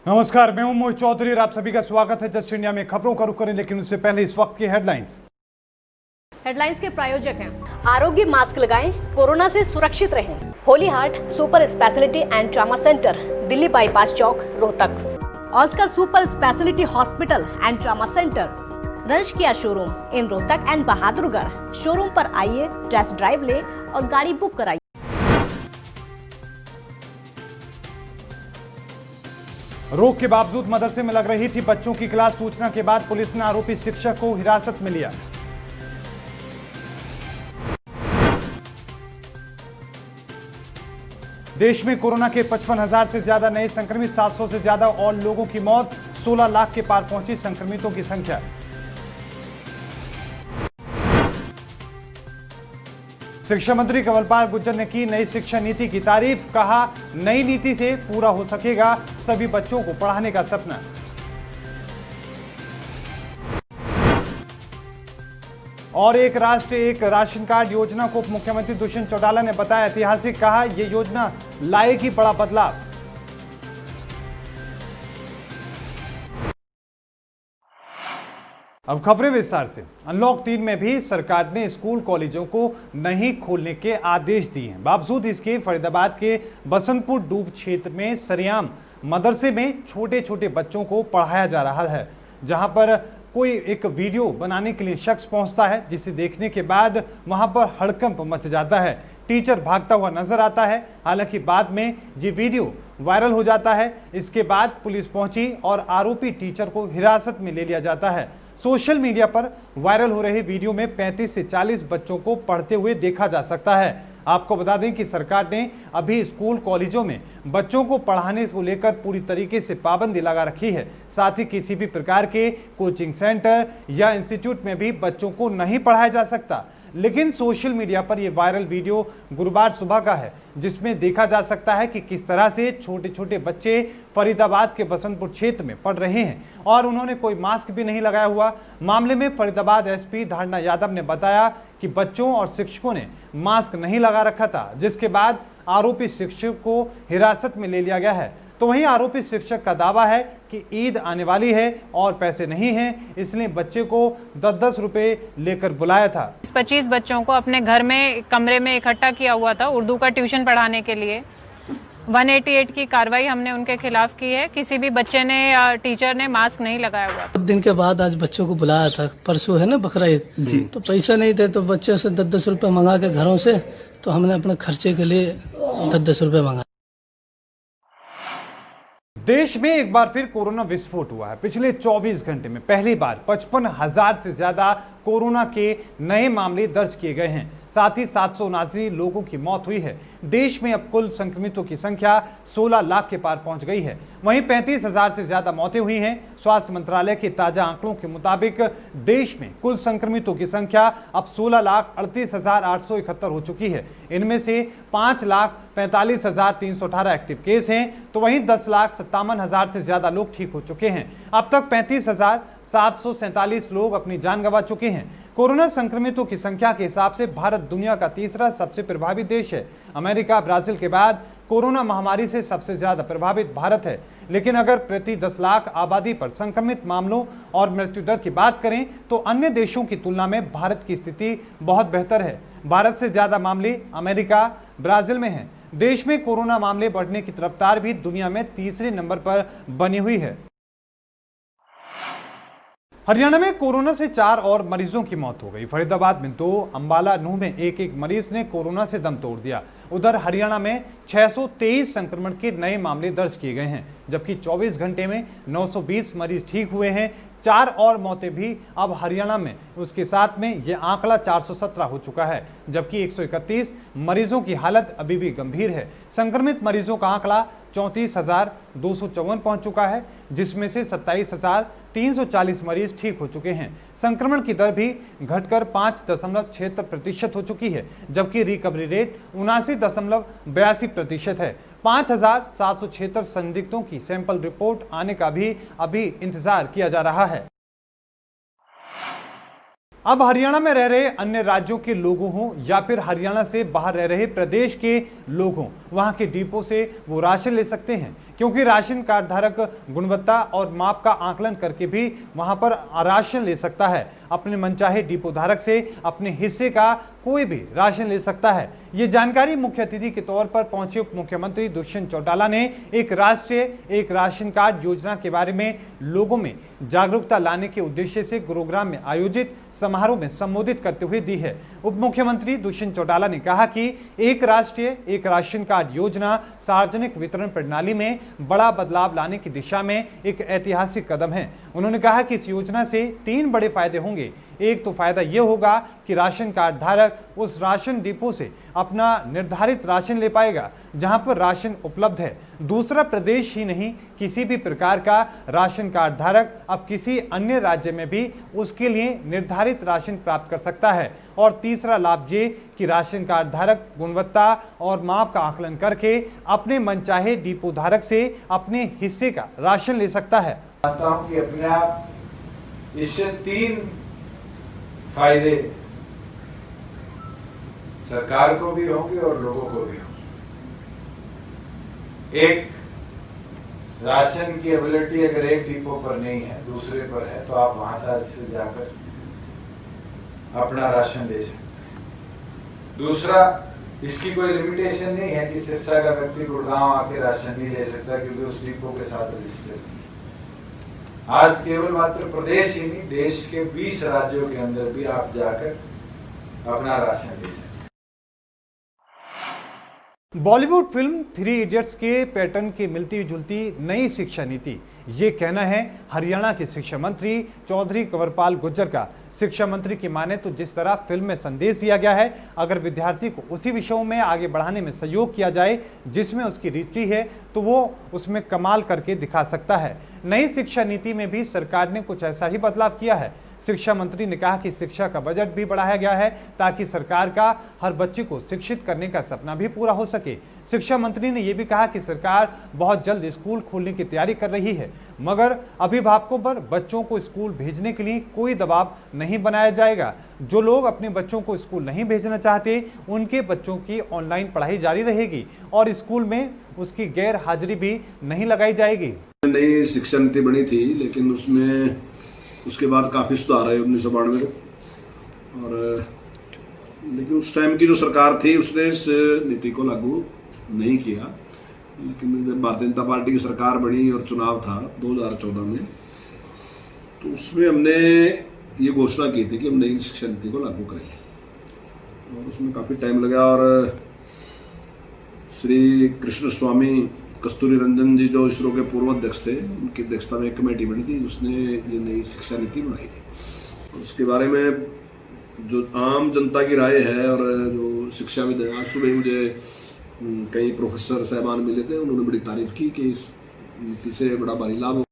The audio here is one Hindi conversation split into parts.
नमस्कार, मैं हूं मोहित चौधरी और आप सभी का स्वागत है जस्ट इंडिया में। खबरों का रुख करें लेकिन उससे पहले इस वक्त की हेडलाइंस के प्रायोजक हैं आरोग्य मास्क लगाएं, कोरोना से सुरक्षित रहें। Holy Heart super speciality and trauma centre, Delhi bypass Chowk, Rohtak. Oscar super speciality hospital and trauma centre, रंश किया showroom in Rohtak and Bahadurgarh. Showroom पर आइए, टेस्ट ड्राइव ले और गाड़ी बुक कराइए। रोक के बावजूद मदरसे में लग रही थी बच्चों की क्लास। सूचना के बाद पुलिस ने आरोपी शिक्षक को हिरासत में लिया। देश में कोरोना के 55,000 से ज्यादा नए संक्रमित, 700 से ज्यादा और लोगों की मौत, 16 लाख के पार पहुंची संक्रमितों की संख्या। शिक्षा मंत्री कंवरपाल गुर्जर ने की नई शिक्षा नीति की तारीफ। कहा, नई नीति से पूरा हो सकेगा सभी बच्चों को पढ़ाने का सपना। और एक राष्ट्र एक राशन कार्ड योजना को मुख्यमंत्री दुष्यंत चौटाला ने बताया ऐतिहासिक। कहा, यह योजना लाएगी बड़ा बदलाव। अब खबरें विस्तार से। अनलॉक 3 में भी सरकार ने स्कूल कॉलेजों को नहीं खोलने के आदेश दिए हैं। बावजूद इसके फरीदाबाद के बसंतपुर डूब क्षेत्र में सरेआम मदरसे में छोटे छोटे बच्चों को पढ़ाया जा रहा है, जहां पर कोई एक वीडियो बनाने के लिए शख्स पहुंचता है, जिसे देखने के बाद वहां पर हड़कंप मच जाता है। टीचर भागता हुआ नजर आता है। हालांकि बाद में ये वीडियो वायरल हो जाता है। इसके बाद पुलिस पहुंची और आरोपी टीचर को हिरासत में ले लिया जाता है। सोशल मीडिया पर वायरल हो रहे वीडियो में 35 से 40 बच्चों को पढ़ते हुए देखा जा सकता है। आपको बता दें कि सरकार ने अभी स्कूल कॉलेजों में बच्चों को पढ़ाने को लेकर पूरी तरीके से पाबंदी लगा रखी है। साथ ही किसी भी प्रकार के कोचिंग सेंटर या इंस्टीट्यूट में भी बच्चों को नहीं पढ़ाया जा सकता। लेकिन सोशल मीडिया पर यह वायरल वीडियो गुरुवार सुबह का है, जिसमें देखा जा सकता है कि किस तरह से छोटे छोटे बच्चे फरीदाबाद के बसंतपुर क्षेत्र में पढ़ रहे हैं और उन्होंने कोई मास्क भी नहीं लगाया हुआ। मामले में फरीदाबाद एसपी धारणा यादव ने बताया कि बच्चों और शिक्षकों ने मास्क नहीं लगा रखा था, जिसके बाद आरोपी शिक्षक को हिरासत में ले लिया गया है। तो वहीं आरोपी शिक्षक का दावा है कि ईद आने वाली है और पैसे नहीं हैं, इसलिए बच्चे को 10-10 रुपए लेकर बुलाया था। 25 बच्चों को अपने घर में कमरे में इकट्ठा किया हुआ था उर्दू का ट्यूशन पढ़ाने के लिए। 188 की कार्रवाई हमने उनके खिलाफ की है। किसी भी बच्चे ने या टीचर ने मास्क नहीं लगाया हुआ। कुछ दिन के बाद आज बच्चों को बुलाया था। परसों है ना बकरा ईद, तो पैसा नहीं थे तो बच्चों से 10-10 रुपए मंगा के घरों से, तो हमने अपने खर्चे के लिए 10-10 रुपए मंगा। देश में एक बार फिर कोरोना विस्फोट हुआ है। पिछले 24 घंटे में पहली बार 55,000 से ज्यादा कोरोना के नए मामले दर्ज किए गए हैं। साथ ही 779 लोगों की मौत हुई है। देश में अब कुल संक्रमितों की संख्या 16 लाख के पार पहुंच गई है। वहीं 35,000 से ज्यादा मौतें हुई हैं। स्वास्थ्य मंत्रालय के ताजा आंकड़ों के मुताबिक देश में कुल संक्रमितों की संख्या अब 16,38,871 हो चुकी है। इनमें से 5,45,318 एक्टिव केस हैं, तो वहीं 10,57,000 से ज्यादा लोग ठीक हो चुके हैं। अब तक 35,747 लोग अपनी जान गंवा चुके हैं। कोरोना संक्रमितों की संख्या के हिसाब से भारत दुनिया का तीसरा सबसे प्रभावित देश है। अमेरिका, ब्राजील के बाद कोरोना महामारी से सबसे ज्यादा प्रभावित भारत है। लेकिन अगर प्रति 10 लाख आबादी पर संक्रमित मामलों और मृत्यु दर की बात करें तो अन्य देशों की तुलना में भारत की स्थिति बहुत बेहतर है। भारत से ज्यादा मामले अमेरिका, ब्राजील में हैं। देश में कोरोना मामले बढ़ने की रफ्तार भी दुनिया में तीसरे नंबर पर बनी हुई है। हरियाणा में कोरोना से 4 और मरीजों की मौत हो गई। फरीदाबाद में 2, अंबाला, नूंह में एक मरीज ने कोरोना से दम तोड़ दिया। उधर हरियाणा में 623 संक्रमण के नए मामले दर्ज किए गए हैं, जबकि 24 घंटे में 920 मरीज ठीक हुए हैं। 4 और मौतें भी अब हरियाणा में, उसके साथ में यह आंकड़ा 417 हो चुका है, जबकि 131 मरीजों की हालत अभी भी गंभीर है। संक्रमित मरीजों का आंकड़ा 34,254 पहुंच चुका है, जिसमें से 27,340 मरीज ठीक हो चुके हैं। संक्रमण की दर भी घटकर 5.76% हो चुकी है, जबकि रिकवरी रेट 79.82% है। 5,776 संदिग्धों की सैंपल रिपोर्ट आने का भी अभी इंतजार किया जा रहा है। अब हरियाणा में रह रहे अन्य राज्यों के लोगों हों या फिर हरियाणा से बाहर रह रहे प्रदेश के लोग हों, वहां के डिपो से वो राशन ले सकते हैं, क्योंकि राशन कार्ड धारक गुणवत्ता और माप का आकलन करके भी वहां पर राशन ले सकता है। अपने मनचाहे डिपो धारक से अपने हिस्से का कोई भी राशन ले सकता है। ये जानकारी मुख्य अतिथि के तौर पर पहुंचे उप मुख्यमंत्री दुष्यंत चौटाला ने एक राष्ट्रीय एक राशन कार्ड योजना के बारे में लोगों में जागरूकता लाने के उद्देश्य से गुरुग्राम में आयोजित समारोह में संबोधित करते हुए दी है। उप मुख्यमंत्री दुष्यंत चौटाला ने कहा कि एक राष्ट्रीय एक राशन कार्ड योजना सार्वजनिक वितरण प्रणाली में बड़ा बदलाव लाने की दिशा में एक ऐतिहासिक कदम है। उन्होंने कहा कि इस योजना से 3 बड़े फायदे होंगे। एक तो फायदा यह होगा कि राशन कार्ड धारक उस राशन डिपो से अपना निर्धारित राशन ले पाएगा जहां पर राशन उपलब्ध है। दूसरा, प्रदेश ही नहीं किसी भी प्रकार का राशन कार्ड धारक अब किसी अन्य राज्य में भी उसके लिए निर्धारित राशन प्राप्त कर सकता है। और तीसरा लाभ ये कि राशन कार्ड धारक गुणवत्ता और माप का आकलन करके अपने मनचाहे डिपो धारक से अपने हिस्से का राशन ले सकता है। कि अपने आप इससे 3 फायदे सरकार को भी होंगे और लोगों को भी होंगे। एक, राशन की एबिलिटी अगर एक डिपो पर नहीं है, दूसरे पर है, तो आप वहां से जाकर अपना राशन ले सकते हैं। दूसरा, इसकी कोई लिमिटेशन नहीं है कि सिरसा का व्यक्ति गुड़गांव आके राशन नहीं ले सकता क्योंकि उस डिपो के साथ रजिस्टर्ड नहीं। आज केवल मात्र प्रदेश ही नहीं, देश के 20 राज्यों के अंदर भी आप जाकर अपना राशन ले सकते हैं। बॉलीवुड फिल्म 3 इडियट्स के पैटर्न की मिलती जुलती नई शिक्षा नीति, ये कहना है हरियाणा के शिक्षा मंत्री चौधरी कंवरपाल गुर्जर का। शिक्षा मंत्री की माने तो जिस तरह फिल्म में संदेश दिया गया है, अगर विद्यार्थी को उसी विषयों में आगे बढ़ाने में सहयोग किया जाए जिसमें उसकी रुचि है, तो वो उसमें कमाल करके दिखा सकता है। नई शिक्षा नीति में भी सरकार ने कुछ ऐसा ही बदलाव किया है। शिक्षा मंत्री ने कहा कि शिक्षा का बजट भी बढ़ाया गया है ताकि सरकार का हर बच्चे को शिक्षित करने का सपना भी पूरा हो सके। शिक्षा मंत्री ने यह भी कहा कि सरकार बहुत जल्द स्कूल खोलने की तैयारी कर रही है, मगर अभिभावकों पर बच्चों को स्कूल भेजने के लिए कोई दबाव नहीं बनाया जाएगा। जो लोग अपने बच्चों को स्कूल नहीं भेजना चाहते, उनके बच्चों की ऑनलाइन पढ़ाई जारी रहेगी और स्कूल में उसकी गैर हाजिरी भी नहीं लगाई जाएगी। नई शिक्षा नीति बनी थी, लेकिन उसके बाद काफ़ी सुधार आए 1992 और लेकिन उस टाइम की जो सरकार थी उसने इस नीति को लागू नहीं किया। लेकिन जब भारतीय जनता पार्टी की सरकार बनी और चुनाव था 2014 में, तो उसमें हमने ये घोषणा की थी कि हम नई शिक्षा नीति को लागू करेंगे और उसमें काफ़ी टाइम लगा। और श्री कृष्ण स्वामी कस्तूरी रंजन जी जो इसरो के पूर्व अध्यक्ष थे, उनकी अध्यक्षता में एक कमेटी बनी थी जिसने ये नई शिक्षा नीति बनाई थी। और उसके बारे में जो आम जनता की राय है और जो शिक्षाविद है, आज सुबह मुझे कई प्रोफेसर साहबान मिले थे, उन्होंने बड़ी तारीफ की कि इस नीति से बड़ा भारी लाभ हो।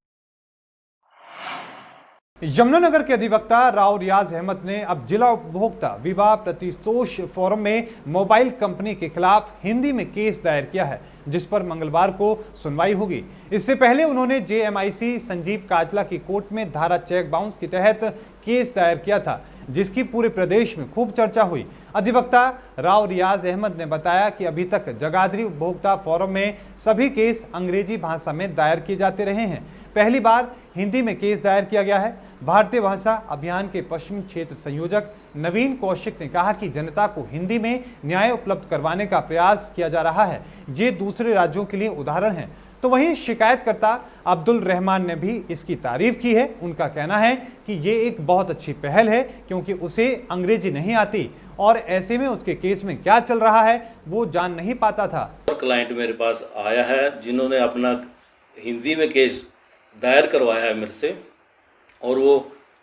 यमुनानगर के अधिवक्ता राव रियाज अहमद ने अब जिला उपभोक्ता विवाह प्रतितोष फोरम में मोबाइल कंपनी के खिलाफ हिंदी में केस दायर किया है, जिस पर मंगलवार को सुनवाई होगी। इससे पहले उन्होंने जेएमआईसी संजीव काजला की कोर्ट में धारा चेक बाउंस के तहत केस दायर किया था, जिसकी पूरे प्रदेश में खूब चर्चा हुई। अधिवक्ता राव रियाज अहमद ने बताया कि अभी तक जगाधरी उपभोक्ता फोरम में सभी केस अंग्रेजी भाषा में दायर किए जाते रहे हैं। पहली बार हिंदी में केस दायर किया गया है। भारतीय भाषा अभियान के पश्चिम क्षेत्र संयोजक नवीन कौशिक ने कहा कि जनता को हिंदी में न्याय उपलब्ध करवाने का प्रयास किया जा रहा है, ये दूसरे राज्यों के लिए उदाहरण है। तो वहीं शिकायतकर्ता अब्दुल रहमान ने भी इसकी तारीफ की है। उनका कहना है कि ये एक बहुत अच्छी पहल है क्योंकि उसे अंग्रेजी नहीं आती और ऐसे में उसके केस में क्या चल रहा है वो जान नहीं पाता था। क्लाइंट मेरे पास आया है जिन्होंने अपना हिंदी में केस दायर करवाया है मेरे से, और वो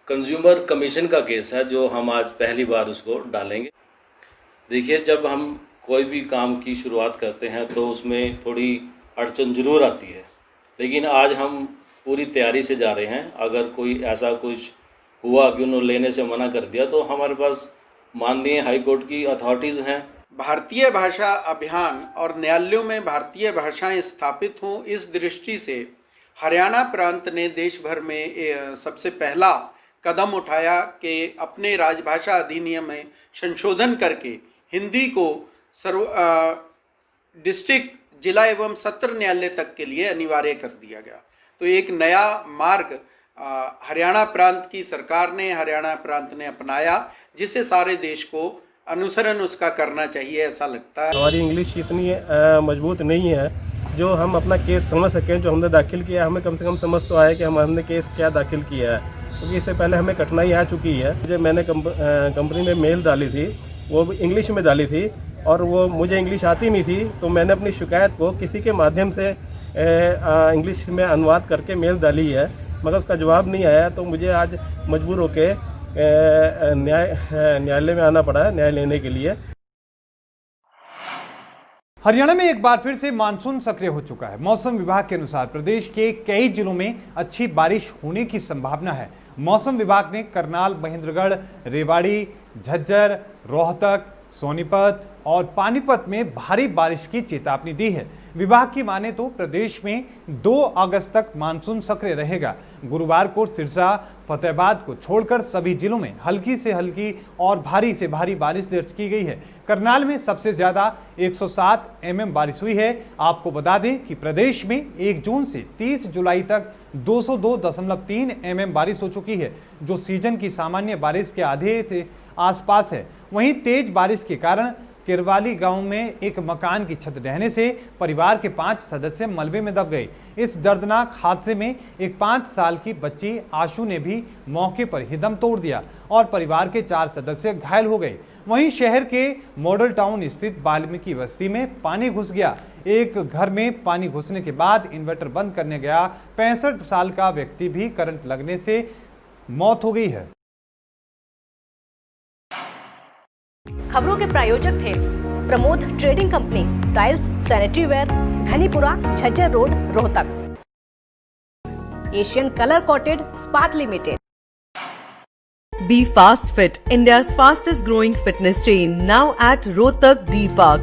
कंज्यूमर कमीशन का केस है जो हम आज पहली बार उसको डालेंगे। देखिए, जब हम कोई भी काम की शुरुआत करते हैं तो उसमें थोड़ी अड़चन जरूर आती है, लेकिन आज हम पूरी तैयारी से जा रहे हैं। अगर कोई ऐसा कुछ हुआ कि उन्होंने लेने से मना कर दिया तो हमारे पास माननीय हाईकोर्ट की अथॉरिटीज़ हैं। भारतीय भाषा अभियान और न्यायालयों में भारतीय भाषाएं स्थापित हों, इस दृष्टि से हरियाणा प्रांत ने देश भर में सबसे पहला कदम उठाया कि अपने राजभाषा अधिनियम में संशोधन करके हिंदी को डिस्ट्रिक्ट, जिला एवं सत्र न्यायालय तक के लिए अनिवार्य कर दिया गया। तो एक नया मार्ग हरियाणा प्रांत की सरकार ने, हरियाणा प्रांत ने अपनाया, जिसे सारे देश को अनुसरण उसका करना चाहिए, ऐसा लगता है। हमारी इंग्लिश इतनी मजबूत नहीं है जो हम अपना केस समझ सकें। जो हमने दाखिल किया, हमें कम से कम समझ तो आए कि हमने केस क्या दाखिल किया है, क्योंकि इससे पहले हमें कठिनाई आ चुकी है। जो मैंने कंपनी में मेल डाली थी वो इंग्लिश में डाली थी और वो मुझे इंग्लिश आती नहीं थी, तो मैंने अपनी शिकायत को किसी के माध्यम से इंग्लिश में अनुवाद करके मेल डाली है, मगर उसका जवाब नहीं आया। तो मुझे आज मजबूर होकर न्यायालय में आना पड़ा है न्याय लेने के लिए। हरियाणा में एक बार फिर से मानसून सक्रिय हो चुका है। मौसम विभाग के अनुसार प्रदेश के कई जिलों में अच्छी बारिश होने की संभावना है। मौसम विभाग ने करनाल, महेंद्रगढ़, रेवाड़ी, झज्जर, रोहतक, सोनीपत और पानीपत में भारी बारिश की चेतावनी दी है। विभाग की माने तो प्रदेश में 2 अगस्त तक मानसून सक्रिय रहेगा। गुरुवार को सिरसा, फतेहाबाद को छोड़कर सभी जिलों में हल्की से हल्की और भारी से भारी बारिश दर्ज की गई है। करनाल में सबसे ज्यादा 107 mm बारिश हुई है। आपको बता दें कि प्रदेश में 1 जून से 30 जुलाई तक 202.3 mm बारिश हो चुकी है, जो सीजन की सामान्य बारिश के आधे से आसपास है। वहीं तेज बारिश के कारण किरवाली गांव में एक मकान की छत ढहने से परिवार के 5 सदस्य मलबे में दब गए। इस दर्दनाक हादसे में एक 5 साल की बच्ची आशु ने भी मौके पर ही दम तोड़ दिया और परिवार के 4 सदस्य घायल हो गए। वहीं शहर के मॉडल टाउन स्थित वाल्मीकि बस्ती में पानी घुस गया। एक घर में पानी घुसने के बाद इन्वर्टर बंद करने गया 65 साल का व्यक्ति भी करंट लगने से मौत हो गई है। खबरों के प्रायोजक थे Pramod trading company, tiles, sanitary ware, Ghanipura, Jhajjar road, Rohtak. Asian colour coated Ispat limited. Be Fast Fit, India's fastest growing fitness chain, now at Rohtak D Park.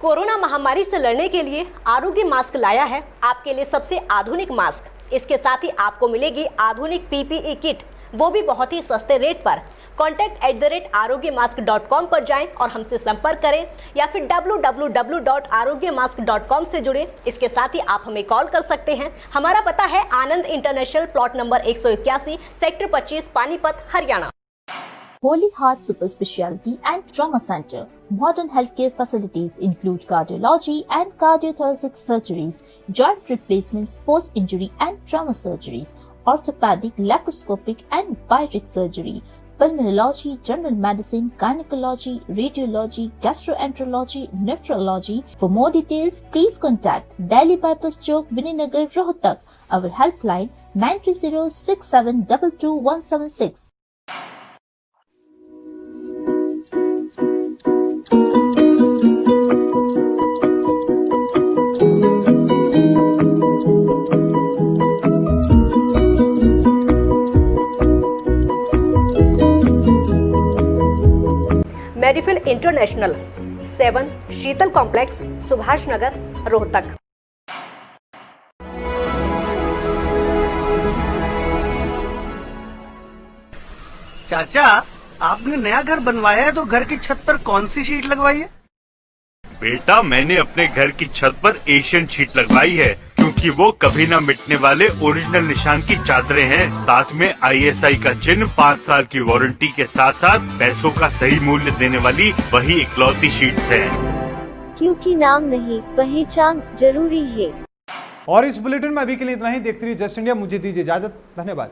Corona महामारी से लड़ने के लिए आरोग्य मास्क लाया है आपके लिए सबसे आधुनिक मास्क। इसके साथ ही आपको मिलेगी आधुनिक PPE किट, वो भी बहुत ही सस्ते रेट पर। contact@arogyamask.com पर जाएं और हमसे संपर्क करें या फिर www.arogyamask.com से जुड़ें। इसके साथ ही आप हमें कॉल कर सकते हैं। हमारा पता है Anand international, plot number 181, sector 25, Panipat, Haryana. Holy Heart Super Speciality and Trauma Center. Modern healthcare facilities include cardiology and cardiothoracic surgeries, joint replacements, post-injury and trauma surgeries, orthopedic, laparoscopic and bariatric surgery, pulmonology, general medicine, gynecology, radiology, gastroenterology, nephrology. For more details, please contact Delhi Bypass Chowk, Vininagar, Rohtak. Our helpline 9306722176. Medifil international, 7 Sheetal complex, Subhash Nagar, Rohtak. चाचा, आपने नया घर बनवाया है तो घर की छत पर कौन सी शीट लगवाई है? बेटा, मैंने अपने घर की छत पर एशियन शीट लगवाई है, क्योंकि वो कभी न मिटने वाले ओरिजिनल निशान की चादरें हैं। साथ में ISI का चिन्ह, 5 साल की वारंटी के साथ साथ पैसों का सही मूल्य देने वाली वही इकलौती शीट्स है। क्योंकि नाम नहीं, पहचान जरूरी है। और इस बुलेटिन में अभी के लिए इतना ही। देखते रहिए जस्ट इंडिया। मुझे दीजिए इजाजत। धन्यवाद।